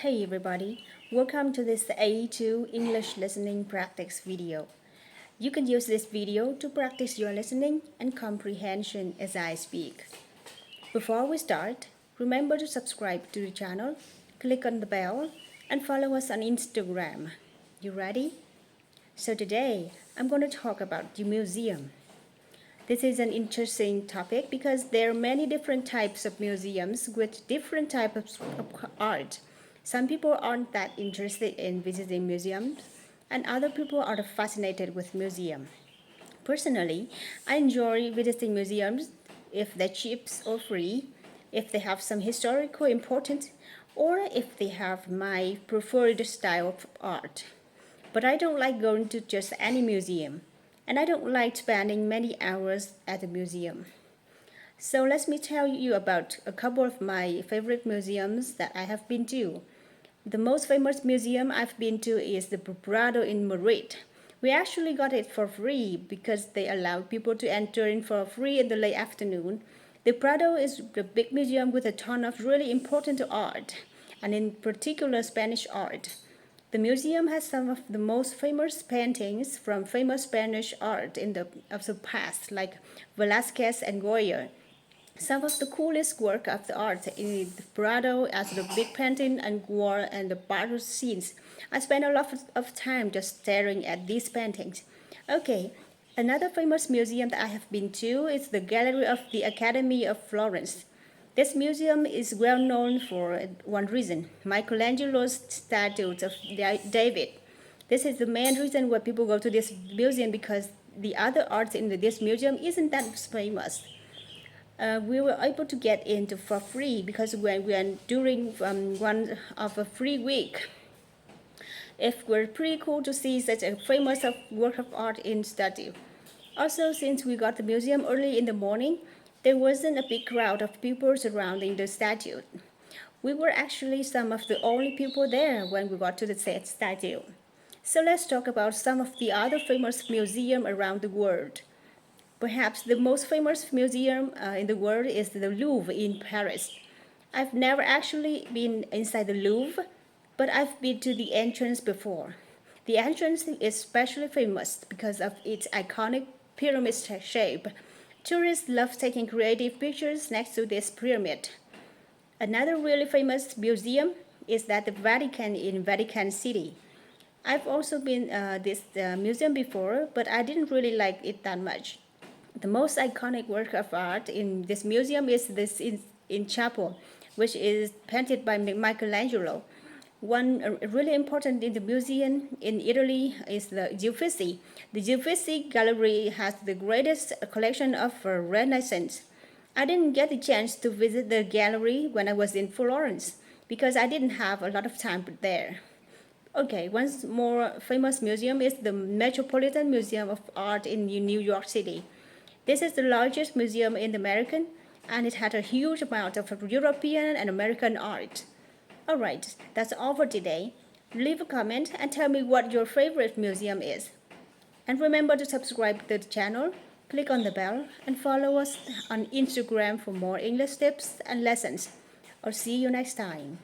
Hey everybody, welcome to this A2 English listening practice video. You can use this video to practice your listening and comprehension as I speak. Before we start, remember to subscribe to the channel, click on the bell, and follow us on Instagram. You ready? So today, I'm going to talk about the museum. This is an interesting topic because there are many different types of museums with different types of art. Some people aren't that interested in visiting museums, and other people are fascinated with museums. Personally, I enjoy visiting museums if they're cheap or free, if they have some historical importance, or if they have my preferred style of art. But I don't like going to just any museum, and I don't like spending many hours at the museum. So let me tell you about a couple of my favorite museums that I have been to. The most famous museum I've been to is the Prado in Madrid. We actually got it for free because they allow people to enter in for free in the late afternoon. The Prado is the big museum with a ton of really important art, and in particular Spanish art. The museum has some of the most famous paintings from famous Spanish art of the past, like Velázquez and Goya. Some of the coolest work of the art in the Prado as the big painting and war and the battle scenes. I spent a lot of time just staring at these paintings. Okay, another famous museum that I have been to is the Gallery of the Academy of Florence. This museum is well known for one reason, Michelangelo's statue of David. This is the main reason why people go to this museum because the other art in this museum isn't that famous. We were able to get into for free because when we are during one of a free week. It was pretty cool to see such a famous work of art in statue. Also, since we got the museum early in the morning, there wasn't a big crowd of people surrounding the statue. We were actually some of the only people there when we got to the statue. So let's talk about some of the other famous museums around the world. Perhaps the most famous museum in the world is the Louvre in Paris. I've never actually been inside the Louvre, but I've been to the entrance before. The entrance is especially famous because of its iconic pyramid shape. Tourists love taking creative pictures next to this pyramid. Another really famous museum is that the Vatican in Vatican City. I've also been this museum before, but I didn't really like it that much. The most iconic work of art in this museum is this in chapel, which is painted by Michelangelo. One really important in the museum in Italy is the Uffizi. The Uffizi Gallery has the greatest collection of Renaissance. I didn't get the chance to visit the gallery when I was in Florence because I didn't have a lot of time there. Okay, one more famous museum is the Metropolitan Museum of Art in New York City. This is the largest museum in America, and it had a huge amount of European and American art. Alright, that's all for today. Leave a comment and tell me what your favorite museum is. And remember to subscribe to the channel, click on the bell, and follow us on Instagram for more English tips and lessons. I'll see you next time.